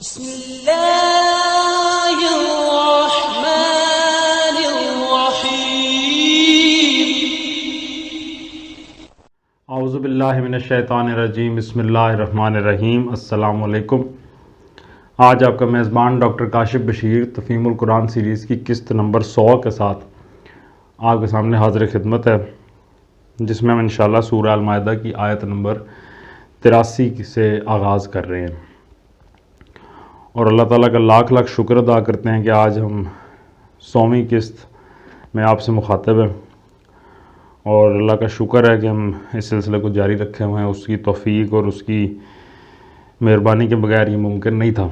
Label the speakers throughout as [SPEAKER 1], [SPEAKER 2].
[SPEAKER 1] بسم اللہ الرحمن الرحیم۔
[SPEAKER 2] اعوذ باللہ من الشیطان الرجیم، بسم اللہ الرحمن الرحیم۔ السلام علیکم۔ آج آپ کا میزبان ڈاکٹر کاشف بشیر تفہیم القرآن سیریز کی قسط نمبر 100 کے ساتھ آپ کے سامنے حاضر خدمت ہے، جس میں ہم انشاءاللہ سورہ المائدہ کی آیت نمبر 83 سے آغاز کر رہے ہیں، اور اللہ تعالیٰ کا لاکھ لاکھ شکر ادا کرتے ہیں کہ آج ہم 100ویں قسط میں آپ سے مخاطب ہیں، اور اللہ کا شکر ہے کہ ہم اس سلسلے کو جاری رکھے ہوئے ہیں۔ اس کی توفیق اور اس کی مہربانی کے بغیر یہ ممکن نہیں تھا۔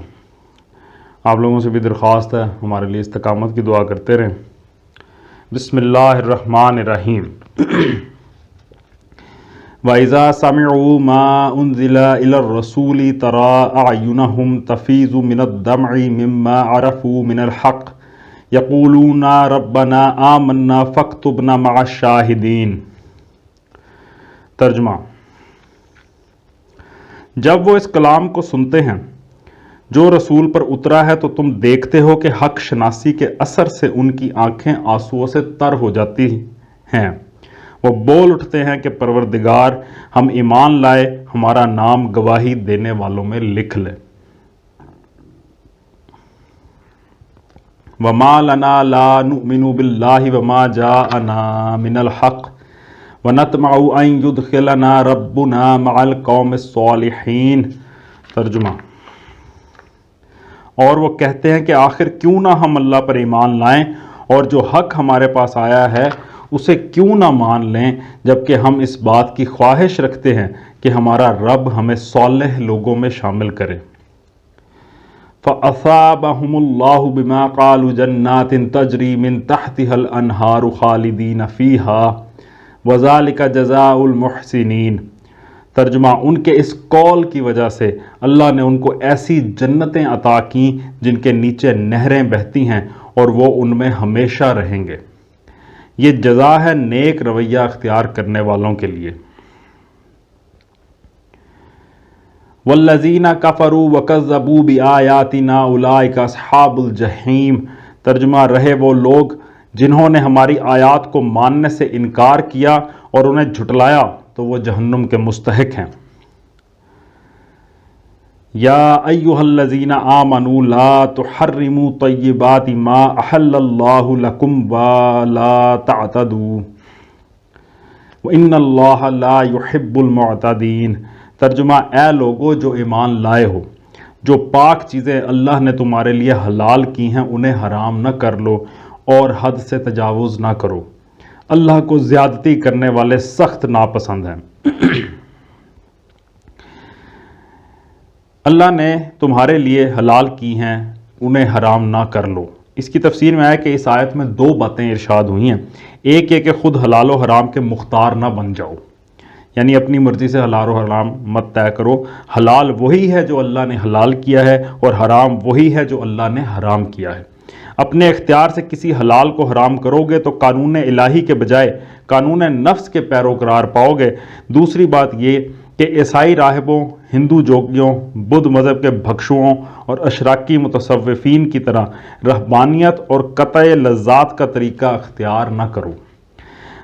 [SPEAKER 2] آپ لوگوں سے بھی درخواست ہے ہمارے لیے استقامت کی دعا کرتے رہیں۔ بسم اللہ الرحمن الرحیم۔ وَإِذَا سَمِعُوا مَا أُنزِلَ إِلَى الرَّسُولِ تَرَىٰ أَعْيُنَهُمْ تَفِيضُ مِنَ الدَّمْعِ مِمَّا عَرَفُوا مِنَ الْحَقِّ يَقُولُونَ رَبَّنَا آمَنَّا فَاكْتُبْنَا مَعَ الشَّاهِدِينَ۔ ترجمہ: جب وہ اس کلام کو سنتے ہیں جو رسول پر اترا ہے تو تم دیکھتے ہو کہ حق شناسی کے اثر سے ان کی آنکھیں آنسوؤں سے تر ہو جاتی ہیں۔ وہ بول اٹھتے ہیں کہ پروردگار، ہم ایمان لائے، ہمارا نام گواہی دینے والوں میں لکھ لے۔ وَمَا لَنَا لَا نُؤْمِنُ بِاللَّهِ وَمَا جَاءَنَا مِنَ الْحَقِّ وَنَطْمَعُ أَن يُدْخِلَنَا رَبُّنَا مَعَ الْقَوْمِ الصَّالِحِينَ۔ ترجمہ: اور وہ کہتے ہیں کہ آخر کیوں نہ ہم اللہ پر ایمان لائیں، اور جو حق ہمارے پاس آیا ہے اسے کیوں نہ مان لیں، جبکہ ہم اس بات کی خواہش رکھتے ہیں کہ ہمارا رب ہمیں صالح لوگوں میں شامل کرے۔ فَأَثَابَهُمُ اللَّهُ بِمَا قَالُوا جَنَّاتٍ تَجْرِي مِن تَحْتِهَا الْأَنْهَارُ خَالِدِينَ فِيهَا وَذَلِكَ جَزَاءُ الْمُحْسِنِينَ۔ ترجمہ: ان کے اس قول کی وجہ سے اللہ نے ان کو ایسی جنتیں عطا کیں جن کے نیچے نہریں بہتی ہیں، اور وہ ان میں ہمیشہ رہیں گے۔ یہ جزا ہے نیک رویہ اختیار کرنے والوں کے لیے۔ وَالَّذِينَ كَفَرُوا وَكَذَّبُوا بِآيَاتِنَا أُولَٰئِكَ أَصْحَابُ الْجَحِيمِ۔ ترجمہ: رہے وہ لوگ جنہوں نے ہماری آیات کو ماننے سے انکار کیا اور انہیں جھٹلایا تو وہ جہنم کے مستحق ہیں۔ یا ایھا الذین آمنوا لا تحرموا طیبات ما احل اللہ لکم ولا تعتدوا وان اللہ لا يحب المعتدین۔ ترجمہ: اے لوگو جو ایمان لائے ہو، جو پاک چیزیں اللہ نے تمہارے لیے حلال کی ہیں انہیں حرام نہ کر لو، اور حد سے تجاوز نہ کرو، اللہ کو زیادتی کرنے والے سخت ناپسند ہیں۔ اللہ نے تمہارے لیے حلال کی ہیں انہیں حرام نہ کر لو۔ اس کی تفسیر میں آیا کہ اس آیت میں دو باتیں ارشاد ہوئی ہیں۔ ایک یہ کہ خود حلال و حرام کے مختار نہ بن جاؤ، یعنی اپنی مرضی سے حلال و حرام مت طے کرو۔ حلال وہی ہے جو اللہ نے حلال کیا ہے، اور حرام وہی ہے جو اللہ نے حرام کیا ہے۔ اپنے اختیار سے کسی حلال کو حرام کرو گے تو قانون الہی کے بجائے قانون نفس کے پیروکار پاؤ گے۔ دوسری بات یہ کہ عیسائی راہبوں، ہندو جوگیوں، بدھ مذہب کے بھکشوؤں اور اشراقی متصوفین کی طرح رہبانیت اور قطع لذات کا طریقہ اختیار نہ کرو۔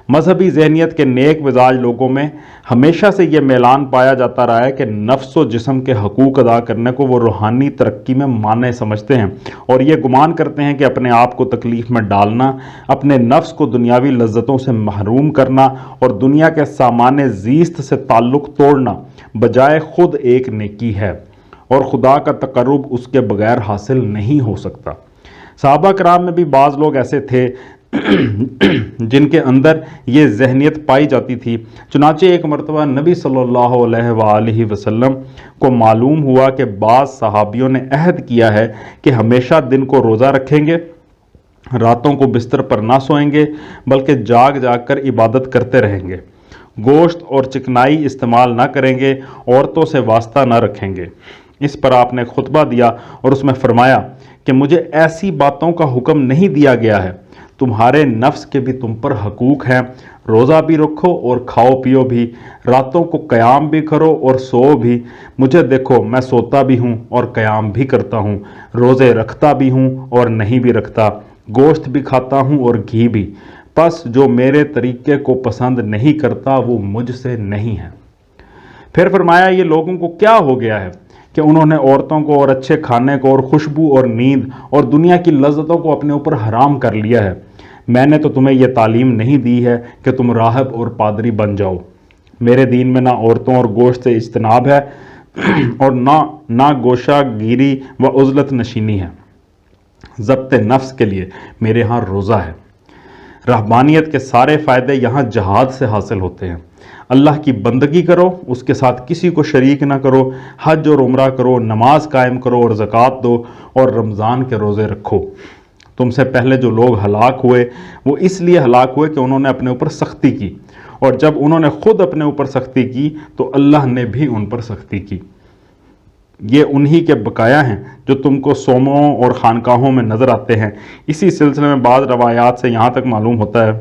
[SPEAKER 2] مذہبی ذہنیت کے نیک مزاج لوگوں میں ہمیشہ سے یہ میلان پایا جاتا رہا ہے کہ نفس و جسم کے حقوق ادا کرنے کو وہ روحانی ترقی میں مانع سمجھتے ہیں، اور یہ گمان کرتے ہیں کہ اپنے آپ کو تکلیف میں ڈالنا، اپنے نفس کو دنیاوی لذتوں سے محروم کرنا اور دنیا کے سامان زیست سے تعلق توڑنا بجائے خود ایک نیکی ہے، اور خدا کا تقرب اس کے بغیر حاصل نہیں ہو سکتا۔ صحابہ کرام میں بھی بعض لوگ ایسے تھے جن کے اندر یہ ذہنیت پائی جاتی تھی۔ چنانچہ ایک مرتبہ نبی صلی اللہ علیہ وآلہ وسلم کو معلوم ہوا کہ بعض صحابیوں نے عہد کیا ہے کہ ہمیشہ دن کو روزہ رکھیں گے، راتوں کو بستر پر نہ سوئیں گے بلکہ جاگ جاگ کر عبادت کرتے رہیں گے، گوشت اور چکنائی استعمال نہ کریں گے، عورتوں سے واسطہ نہ رکھیں گے۔ اس پر آپ نے خطبہ دیا اور اس میں فرمایا کہ مجھے ایسی باتوں کا حکم نہیں دیا گیا ہے، تمہارے نفس کے بھی تم پر حقوق ہیں، روزہ بھی رکھو اور کھاؤ پیو بھی، راتوں کو قیام بھی کرو اور سو بھی۔ مجھے دیکھو، میں سوتا بھی ہوں اور قیام بھی کرتا ہوں، روزے رکھتا بھی ہوں اور نہیں بھی رکھتا، گوشت بھی کھاتا ہوں اور گھی بھی۔ پس جو میرے طریقے کو پسند نہیں کرتا وہ مجھ سے نہیں ہے۔ پھر فرمایا یہ لوگوں کو کیا ہو گیا ہے کہ انہوں نے عورتوں کو اور اچھے کھانے کو اور خوشبو اور نیند اور دنیا کی لذتوں کو اپنے اوپر حرام کر لیا ہے۔ میں نے تو تمہیں یہ تعلیم نہیں دی ہے کہ تم راہب اور پادری بن جاؤ۔ میرے دین میں نہ عورتوں اور گوشت سے اجتناب ہے اور نہ گوشہ گیری و عزلت نشینی ہے۔ ضبط نفس کے لیے میرے ہاں روزہ ہے۔ رہبانیت کے سارے فائدے یہاں جہاد سے حاصل ہوتے ہیں۔ اللہ کی بندگی کرو، اس کے ساتھ کسی کو شریک نہ کرو، حج اور عمرہ کرو، نماز قائم کرو اور زکوٰۃ دو، اور رمضان کے روزے رکھو۔ تم سے پہلے جو لوگ ہلاک ہوئے وہ اس لیے ہلاک ہوئے کہ انہوں نے اپنے اوپر سختی کی، اور جب انہوں نے خود اپنے اوپر سختی کی تو اللہ نے بھی ان پر سختی کی۔ یہ انہی کے بقایا ہیں جو تم کو صومعوں اور خانقاہوں میں نظر آتے ہیں۔ اسی سلسلے میں بعض روایات سے یہاں تک معلوم ہوتا ہے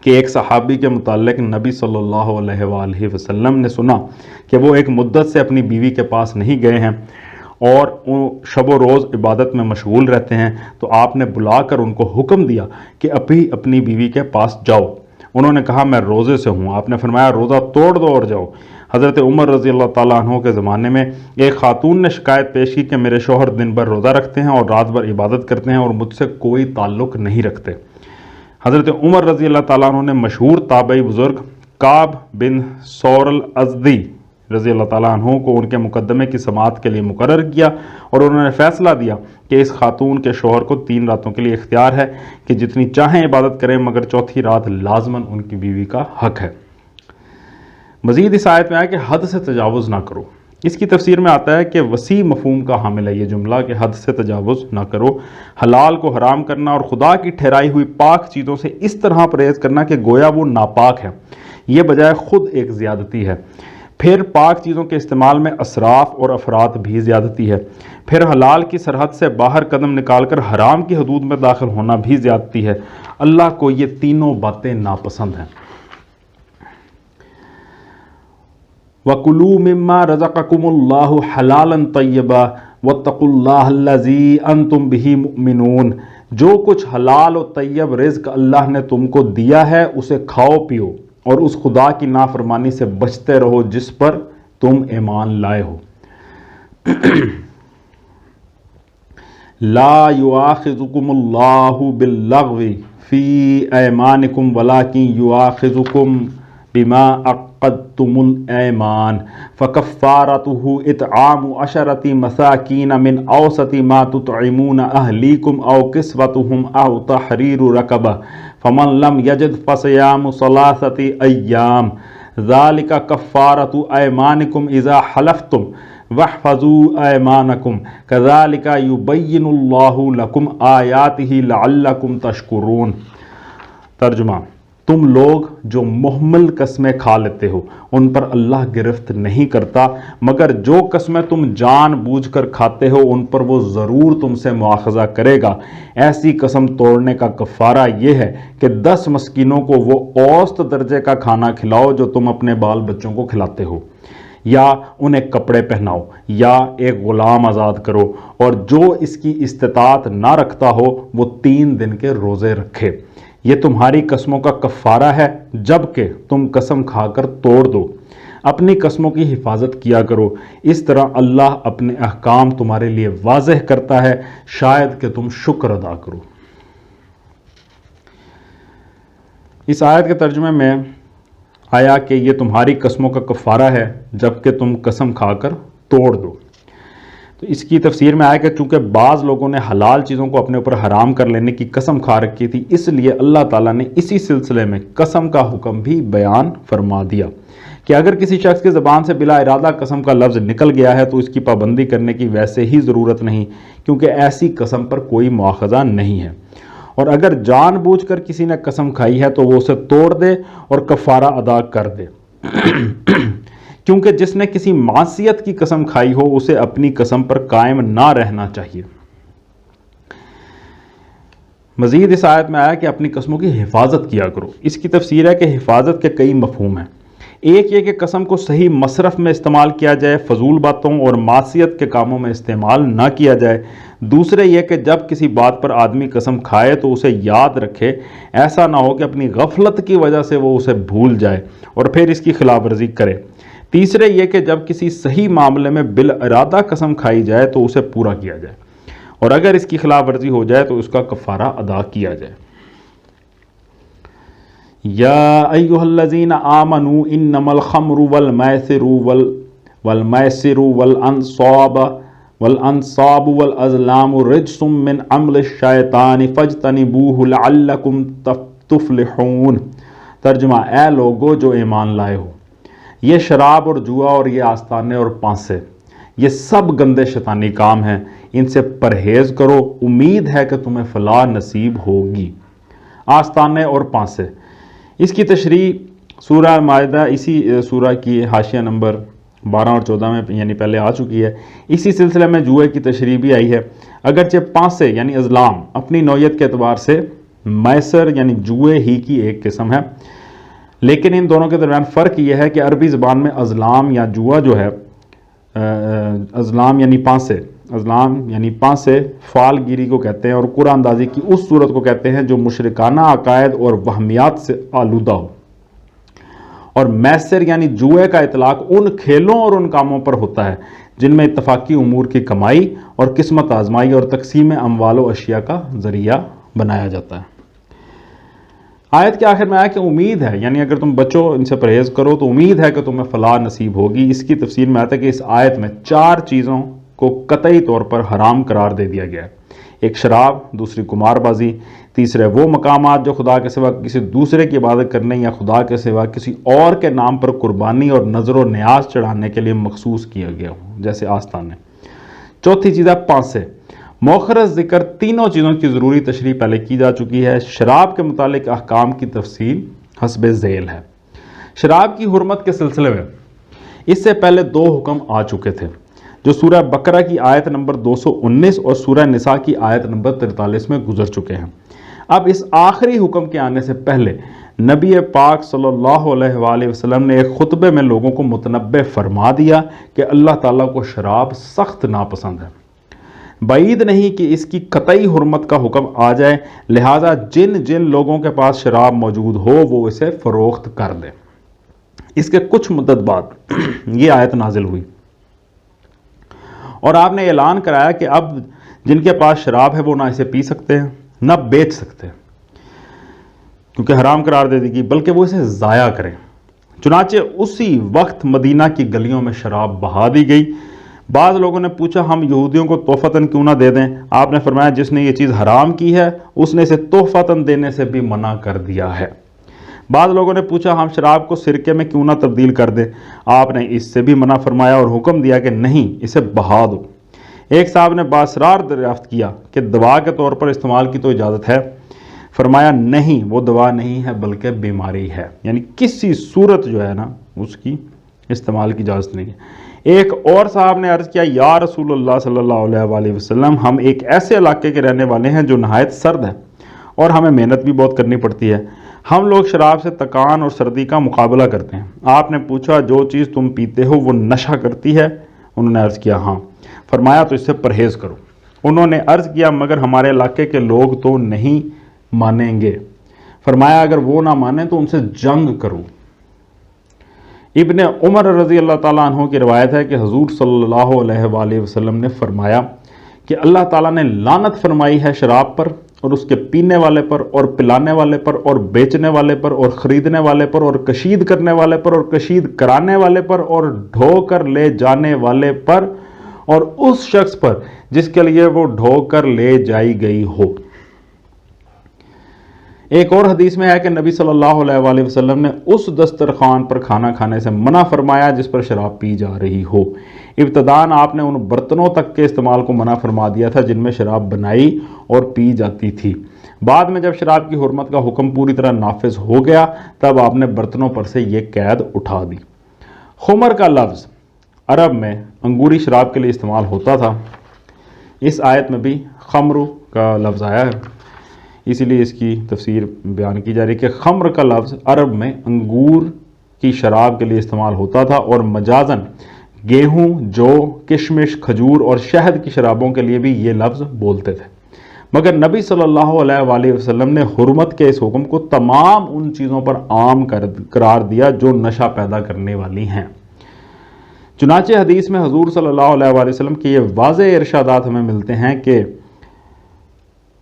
[SPEAKER 2] کہ ایک صحابی کے متعلق نبی صلی اللہ علیہ وآلہ وسلم نے سنا کہ وہ ایک مدت سے اپنی بیوی کے پاس نہیں گئے ہیں اور وہ شب و روز عبادت میں مشغول رہتے ہیں، تو آپ نے بلا کر ان کو حکم دیا کہ ابھی اپنی بیوی کے پاس جاؤ۔ انہوں نے کہا میں روزے سے ہوں۔ آپ نے فرمایا روزہ توڑ دو اور جاؤ۔ حضرت عمر رضی اللہ تعالیٰ عنہ کے زمانے میں ایک خاتون نے شکایت پیش کی کہ میرے شوہر دن بھر روزہ رکھتے ہیں اور رات بھر عبادت کرتے ہیں اور مجھ سے کوئی تعلق نہیں رکھتے۔ حضرت عمر رضی اللہ تعالیٰ عنہ نے مشہور تابعی بزرگ کعب بن ثور الازدی رضی اللہ تعالیٰ عنہ کو ان کے مقدمے کی سماعت کے لیے مقرر کیا، اور انہوں نے فیصلہ دیا کہ اس خاتون کے شوہر کو 3 راتوں کے لیے اختیار ہے کہ جتنی چاہیں عبادت کریں، مگر چوتھی رات لازماً ان کی بیوی کا حق ہے۔ مزید اس آیت میں آیا کہ حد سے تجاوز نہ کرو۔ اس کی تفسیر میں آتا ہے کہ وسیع مفہوم کا حامل ہے یہ جملہ کہ حد سے تجاوز نہ کرو، حلال کو حرام کرنا اور خدا کی ٹھہرائی ہوئی پاک چیزوں سے اس طرح پرہیز کرنا کہ گویا وہ ناپاک ہے، یہ بجائے خود ایک زیادتی ہے۔ پھر پاک چیزوں کے استعمال میں اسراف اور افراط بھی زیادتی ہے۔ پھر حلال کی سرحد سے باہر قدم نکال کر حرام کی حدود میں داخل ہونا بھی زیادتی ہے۔ اللہ کو یہ تینوں باتیں ناپسند ہیں۔ وَكُلُوا مِمَّا رَزَقَكُمُ اللَّهُ حَلَالًا طَيِّبًا وَاتَّقُوا اللَّهَ الَّذِي أَنْتُمْ بِهِ مُؤْمِنُونَ۔ جو کچھ حلال و طیب رزق اللہ نے تم کو دیا ہے اسے کھاؤ پیو، اور اس خدا کی نافرمانی سے بچتے رہو جس پر تم ایمان لائے ہو۔ لا يؤاخذكم الله باللغو في أيمانكم ولكن يؤاخذكم بما عقدتم الأيمان فكفارته إطعام 10 مساكين من أوسط ما تطعمون أهليكم أو كسوتهم أو تحرير رقبة فمن لم يجد فصيام 3 أيام ذلك كفارة أيمانكم إذا حلفتم واحفظوا أيمانكم كذلك يبين الله لكم آياته لعلكم تشكرون۔ ترجمہ: تم لوگ جو محمل قسمیں کھا لیتے ہو ان پر اللہ گرفت نہیں کرتا، مگر جو قسمیں تم جان بوجھ کر کھاتے ہو ان پر وہ ضرور تم سے مواخذہ کرے گا۔ ایسی قسم توڑنے کا کفارہ یہ ہے کہ 10 مسکینوں کو وہ اوسط درجے کا کھانا کھلاؤ جو تم اپنے بال بچوں کو کھلاتے ہو، یا انہیں کپڑے پہناؤ، یا ایک غلام آزاد کرو، اور جو اس کی استطاعت نہ رکھتا ہو وہ 3 دن کے روزے رکھے۔ یہ تمہاری قسموں کا کفارہ ہے جبکہ تم قسم کھا کر توڑ دو۔ اپنی قسموں کی حفاظت کیا کرو، اس طرح اللہ اپنے احکام تمہارے لیے واضح کرتا ہے، شاید کہ تم شکر ادا کرو۔ اس آیت کے ترجمے میں آیا کہ یہ تمہاری قسموں کا کفارہ ہے جبکہ تم قسم کھا کر توڑ دو۔ تو اس کی تفسیر میں آیا کہ چونکہ بعض لوگوں نے حلال چیزوں کو اپنے اوپر حرام کر لینے کی قسم کھا رکھی تھی، اس لیے اللہ تعالیٰ نے اسی سلسلے میں قسم کا حکم بھی بیان فرما دیا کہ اگر کسی شخص کی زبان سے بلا ارادہ قسم کا لفظ نکل گیا ہے تو اس کی پابندی کرنے کی ویسے ہی ضرورت نہیں، کیونکہ ایسی قسم پر کوئی مواخذہ نہیں ہے۔ اور اگر جان بوجھ کر کسی نے قسم کھائی ہے تو وہ اسے توڑ دے اور کفارہ ادا کر دے، کیونکہ جس نے کسی معصیت کی قسم کھائی ہو اسے اپنی قسم پر قائم نہ رہنا چاہیے۔ مزید اس آیت میں آیا کہ اپنی قسموں کی حفاظت کیا کرو۔ اس کی تفسیر ہے کہ حفاظت کے کئی مفہوم ہیں۔ ایک یہ کہ قسم کو صحیح مصرف میں استعمال کیا جائے، فضول باتوں اور معصیت کے کاموں میں استعمال نہ کیا جائے۔ دوسرے یہ کہ جب کسی بات پر آدمی قسم کھائے تو اسے یاد رکھے، ایسا نہ ہو کہ اپنی غفلت کی وجہ سے وہ اسے بھول جائے اور پھر اس کی خلاف ورزی کرے۔ تیسرے یہ کہ جب کسی صحیح معاملے میں بالارادہ قسم کھائی جائے تو اسے پورا کیا جائے، اور اگر اس کی خلاف ورزی ہو جائے تو اس کا کفارہ ادا کیا جائے۔ یا ایھا الذین آمنوا انما الخمر والمیسر والانصاب والازلام رجس من عمل الشیطان فاجتنبوہ لعلکم تفلحون۔ ترجمہ: اے لوگو جو ایمان لائے ہو، یہ شراب اور جوا اور یہ آستانے اور پانسے، یہ سب گندے شیطانی کام ہیں، ان سے پرہیز کرو، امید ہے کہ تمہیں فلاح نصیب ہوگی۔ آستانے اور پانسے، اس کی تشریح سورہ مائدہ اسی سورہ کی حاشیہ نمبر 12 اور 14 میں یعنی پہلے آ چکی ہے۔ اسی سلسلے میں جوئے کی تشریح بھی آئی ہے، اگرچہ پانسے یعنی ازلام اپنی نوعیت کے اعتبار سے میسر یعنی جوئے ہی کی ایک قسم ہے، لیکن ان دونوں کے درمیان فرق یہ ہے کہ عربی زبان میں ازلام یا جوا جو ہے، ازلام یعنی پانسے فال گیری کو کہتے ہیں اور قرآن اندازی کی اس صورت کو کہتے ہیں جو مشرکانہ عقائد اور وہمیات سے آلودہ ہو، اور میسر یعنی جوئے کا اطلاق ان کھیلوں اور ان کاموں پر ہوتا ہے جن میں اتفاقی امور کی کمائی اور قسمت آزمائی اور تقسیم اموال و اشیاء کا ذریعہ بنایا جاتا ہے۔ آیت کے آخر میں آیا کہ امید ہے، یعنی اگر تم بچو، ان سے پرہیز کرو تو امید ہے کہ تمہیں فلاح نصیب ہوگی۔ اس کی تفسیر میں آتا ہے کہ اس آیت میں 4 چیزوں کو قطعی طور پر حرام قرار دے دیا گیا ہے۔ ایک شراب، دوسری قمار بازی، تیسرے وہ مقامات جو خدا کے سوا کسی دوسرے کی عبادت کرنے یا خدا کے سوا کسی اور کے نام پر قربانی اور نظر و نیاز چڑھانے کے لیے مخصوص کیا گیا ہوں، جیسے آستانے۔ چوتھی چیز ہے پانسے۔ مؤخر ذکر تینوں چیزوں کی ضروری تشریح پہلے کی جا چکی ہے۔ شراب کے متعلق احکام کی تفصیل حسب ذیل ہے۔ شراب کی حرمت کے سلسلے میں اس سے پہلے 2 حکم آ چکے تھے جو سورہ بقرہ کی آیت نمبر 219 اور سورہ نساء کی آیت نمبر 43 میں گزر چکے ہیں۔ اب اس آخری حکم کے آنے سے پہلے نبی پاک صلی اللہ علیہ وآلہ وسلم نے ایک خطبے میں لوگوں کو متنبہ فرما دیا کہ اللہ تعالیٰ کو شراب سخت ناپسند ہے۔ بعید نہیں کہ اس کی قطعی حرمت کا حکم آ جائے، لہٰذا جن لوگوں کے پاس شراب موجود ہو وہ اسے فروخت کر دیں۔ اس کے کچھ مدت بعد یہ آیت نازل ہوئی اور آپ نے اعلان کرایا کہ اب جن کے پاس شراب ہے وہ نہ اسے پی سکتے ہیں نہ بیچ سکتے ہیں، کیونکہ حرام قرار دے دی گئی، بلکہ وہ اسے ضائع کریں۔ چنانچہ اسی وقت مدینہ کی گلیوں میں شراب بہا دی گئی۔ بعض لوگوں نے پوچھا ہم یہودیوں کو تحفتاً کیوں نہ دے دیں؟ آپ نے فرمایا جس نے یہ چیز حرام کی ہے اس نے اسے تحفتاً دینے سے بھی منع کر دیا ہے۔ بعض لوگوں نے پوچھا ہم شراب کو سرکے میں کیوں نہ تبدیل کر دیں؟ آپ نے اس سے بھی منع فرمایا اور حکم دیا کہ نہیں، اسے بہا دو۔ ایک صاحب نے باسرار دریافت کیا کہ دوا کے طور پر استعمال کی تو اجازت ہے؟ فرمایا نہیں، وہ دوا نہیں ہے بلکہ بیماری ہے، یعنی کسی صورت جو ہے نا اس کی استعمال کی اجازت نہیں ہے۔ ایک اور صاحب نے عرض کیا یا رسول اللہ صلی اللہ علیہ وآلہ وسلم، ہم ایک ایسے علاقے کے رہنے والے ہیں جو نہایت سرد ہے اور ہمیں محنت بھی بہت کرنی پڑتی ہے، ہم لوگ شراب سے تکان اور سردی کا مقابلہ کرتے ہیں۔ آپ نے پوچھا جو چیز تم پیتے ہو وہ نشہ کرتی ہے؟ انہوں نے عرض کیا ہاں۔ فرمایا تو اس سے پرہیز کرو۔ انہوں نے عرض کیا مگر ہمارے علاقے کے لوگ تو نہیں مانیں گے۔ فرمایا اگر وہ نہ مانیں تو ان سے جنگ کرو۔ ابن عمر رضی اللہ تعالیٰ عنہ کی روایت ہے کہ حضور صلی اللہ علیہ وآلہ وسلم نے فرمایا کہ اللہ تعالیٰ نے لعنت فرمائی ہے شراب پر اور اس کے پینے والے پر اور پلانے والے پر اور بیچنے والے پر اور خریدنے والے پر اور کشید کرنے والے پر اور کشید کرانے والے پر اور ڈھو کر لے جانے والے پر اور اس شخص پر جس کے لیے وہ ڈھو کر لے جائی گئی ہو۔ ایک اور حدیث میں ہے کہ نبی صلی اللہ علیہ وآلہ وسلم نے اس دسترخوان پر کھانا کھانے سے منع فرمایا جس پر شراب پی جا رہی ہو۔ ابتداً آپ نے ان برتنوں تک کے استعمال کو منع فرما دیا تھا جن میں شراب بنائی اور پی جاتی تھی۔ بعد میں جب شراب کی حرمت کا حکم پوری طرح نافذ ہو گیا تب آپ نے برتنوں پر سے یہ قید اٹھا دی۔ خمر کا لفظ عرب میں انگوری شراب کے لیے استعمال ہوتا تھا۔ اس آیت میں بھی خمر کا لفظ آیا ہے۔ اسی لیے اس کی تفسیر بیان کی جا رہی ہے کہ خمر کا لفظ عرب میں انگور کی شراب کے لیے استعمال ہوتا تھا اور مجازن گیہوں، جو، کشمش، کھجور اور شہد کی شرابوں کے لیے بھی یہ لفظ بولتے تھے، مگر نبی صلی اللہ علیہ وآلہ وسلم نے حرمت کے اس حکم کو تمام ان چیزوں پر عام قرار دیا جو نشہ پیدا کرنے والی ہیں۔ چنانچہ حدیث میں حضور صلی اللہ علیہ وآلہ وسلم کے یہ واضح ارشادات ہمیں ملتے ہیں کہ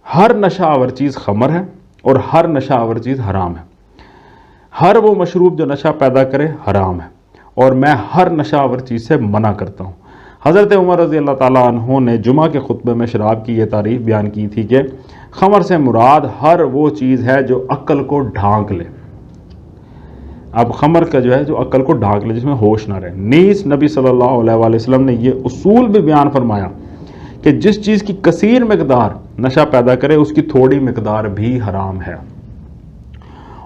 [SPEAKER 2] ہر نشہ آور چیز خمر ہے اور ہر نشہ آور چیز حرام ہے، ہر وہ مشروب جو نشہ پیدا کرے حرام ہے، اور میں ہر نشہ آور چیز سے منع کرتا ہوں۔ حضرت عمر رضی اللہ تعالیٰ عنہ نے جمعہ کے خطبے میں شراب کی یہ تعریف بیان کی تھی کہ خمر سے مراد ہر وہ چیز ہے جو عقل کو ڈھانک لے۔ اب خمر کا جو ہے جو عقل کو ڈھانک لے، جس میں ہوش نہ رہے۔ نیز نبی صلی اللہ علیہ وآلہ وسلم نے یہ اصول بھی بیان فرمایا کہ جس چیز کی کثیر مقدار نشہ پیدا کرے اس کی تھوڑی مقدار بھی حرام ہے،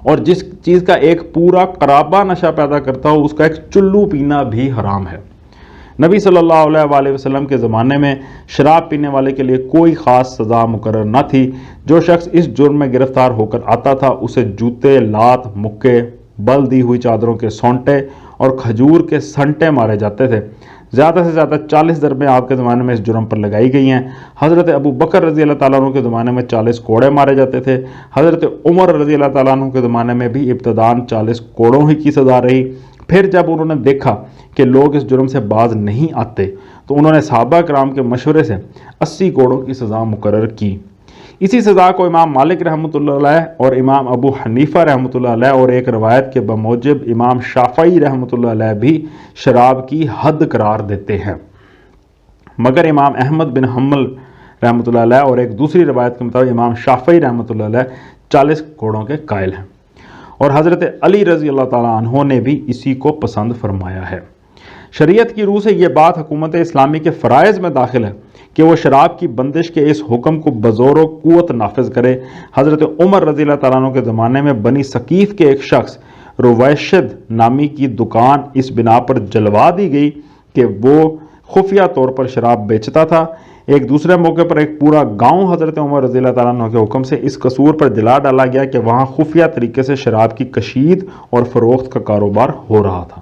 [SPEAKER 2] اور جس چیز کا ایک پورا قرابہ نشہ پیدا کرتا ہو اس کا ایک چلو پینا بھی حرام ہے۔ نبی صلی اللہ علیہ وآلہ وسلم کے زمانے میں شراب پینے والے کے لیے کوئی خاص سزا مقرر نہ تھی۔ جو شخص اس جرم میں گرفتار ہو کر آتا تھا اسے جوتے، لات، مکے، بل دی ہوئی چادروں کے سونٹے اور کھجور کے سنٹے مارے جاتے تھے۔ زیادہ سے زیادہ 40 ضربیں آپ کے زمانے میں اس جرم پر لگائی گئی ہیں۔ حضرت ابو بکر رضی اللہ تعالیٰ عنہ کے زمانے میں 40 کوڑے مارے جاتے تھے۔ حضرت عمر رضی اللہ تعالیٰ عنہ کے زمانے میں بھی ابتداً 40 کوڑوں ہی کی سزا رہی۔ پھر جب انہوں نے دیکھا کہ لوگ اس جرم سے باز نہیں آتے تو انہوں نے صحابہ کرام کے مشورے سے 80 کوڑوں کی سزا مقرر کی۔ اسی سزا کو امام مالک رحمۃ اللہ علیہ اور امام ابو حنیفہ رحمۃ اللہ علیہ اور ایک روایت کے بموجب امام شافعی رحمۃ اللہ علیہ بھی شراب کی حد قرار دیتے ہیں، مگر امام احمد بن حنبل رحمۃ اللہ علیہ اور ایک دوسری روایت کے مطابق امام شافعی رحمۃ اللہ علیہ 40 کوڑوں کے قائل ہیں، اور حضرت علی رضی اللہ تعالیٰ عنہ نے بھی اسی کو پسند فرمایا ہے۔ شریعت کی روح سے یہ بات حکومت اسلامی کے فرائض میں داخل ہے کہ وہ شراب کی بندش کے اس حکم کو بزور و قوت نافذ کرے۔ حضرت عمر رضی اللہ تعالیٰ عنہ کے زمانے میں بنی ثقیف کے ایک شخص رویشد نامی کی دکان اس بنا پر جلوا دی گئی کہ وہ خفیہ طور پر شراب بیچتا تھا۔ ایک دوسرے موقع پر ایک پورا گاؤں حضرت عمر رضی اللہ تعالیٰ عنہ کے حکم سے اس قصور پر جلا ڈالا گیا کہ وہاں خفیہ طریقے سے شراب کی کشید اور فروخت کا کاروبار ہو رہا تھا۔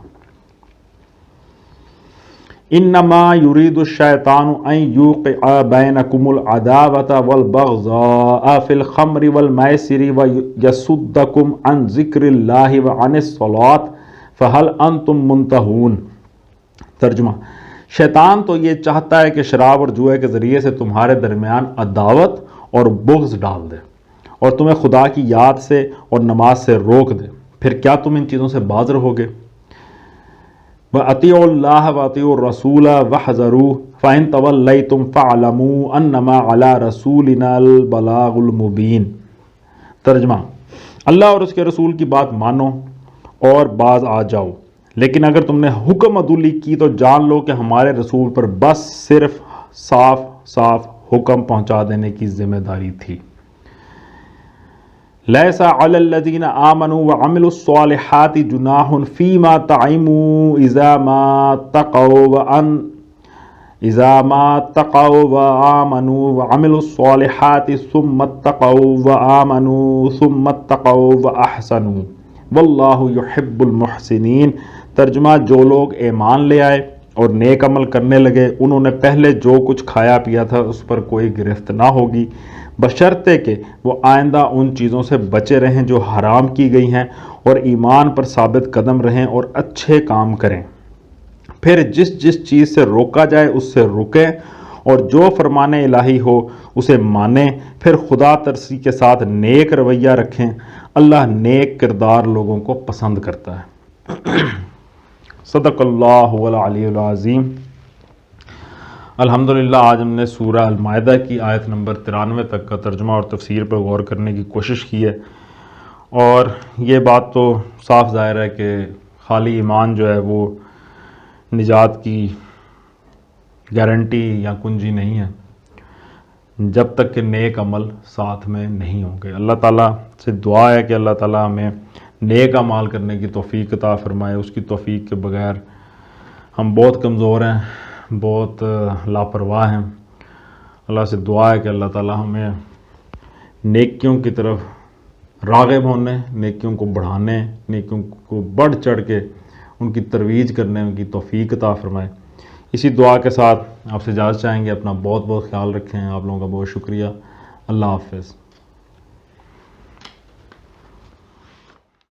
[SPEAKER 2] انما یرید الشیطان ان یوقع بینکم العداوۃ والبغضاء فی الخمر والمیسر ویصدکم عن ذکر اللہ وعن الصلاۃ فہل انتم منتہون۔ ترجمہ: شیطان تو یہ چاہتا ہے کہ شراب اور جوئے کے ذریعے سے تمہارے درمیان عداوت اور بغض ڈال دے اور تمہیں خدا کی یاد سے اور نماز سے روک دے، پھر کیا تم ان چیزوں سے باز رہو گے؟ وَأَطِيعُوا اللَّهَ وَأَطِيعُوا الرَّسُولَ وَاحْذَرُوا فَإِن تَوَلَّيْتُمْ فَاعْلَمُوا أَنَّمَا عَلَى رَسُولِنَا الْبَلَاغُ الْمُبِينُ۔ ترجمہ: اللہ اور اس کے رسول کی بات مانو اور باز آ جاؤ، لیکن اگر تم نے حکم عدولی کی تو جان لو کہ ہمارے رسول پر بس صرف صاف صاف حکم پہنچا دینے کی ذمہ داری تھی۔ لیس علی الذین آمنوا وعملوا الصالحات جناح فیما طعموا اذا ما اتقوا وآمنوا وعملوا الصالحات ثم اتقوا وآمنوا ثم اتقوا واحسنوا واللہ یحب المحسنین۔ ترجمہ: جو لوگ ایمان لے آئے اور نیک عمل کرنے لگے انہوں نے پہلے جو کچھ کھایا پیا تھا اس پر کوئی گرفت نہ ہوگی، بشرطے کہ وہ آئندہ ان چیزوں سے بچے رہیں جو حرام کی گئی ہیں اور ایمان پر ثابت قدم رہیں اور اچھے کام کریں۔ پھر جس چیز سے روکا جائے اس سے رکیں اور جو فرمان الہی ہو اسے مانیں، پھر خدا ترسی کے ساتھ نیک رویہ رکھیں، اللہ نیک کردار لوگوں کو پسند کرتا ہے۔ صدق اللہ العلی العظیم۔ الحمدللہ آج ہم نے سورہ المائدہ کی آیت نمبر 93 تک کا ترجمہ اور تفسیر پر غور کرنے کی کوشش کی ہے، اور یہ بات تو صاف ظاہر ہے کہ خالی ایمان جو ہے وہ نجات کی گارنٹی یا کنجی نہیں ہے جب تک کہ نیک عمل ساتھ میں نہیں ہوں گے۔ اللہ تعالیٰ سے دعا ہے کہ اللہ تعالیٰ ہمیں نیک اعمال کرنے کی توفیق عطا فرمائے۔ اس کی توفیق کے بغیر ہم بہت کمزور ہیں، بہت لاپرواہ ہیں۔ اللہ سے دعا ہے کہ اللہ تعالیٰ ہمیں نیکیوں کی طرف راغب ہونے، نیکیوں کو بڑھانے، نیکیوں کو بڑھ چڑھ کے ان کی ترویج کرنے، ان کی توفیق عطا فرمائے۔ اسی دعا کے ساتھ آپ سے اجازت چاہیں گے۔ اپنا بہت بہت خیال رکھیں۔ آپ لوگوں کا بہت شکریہ۔ اللہ حافظ۔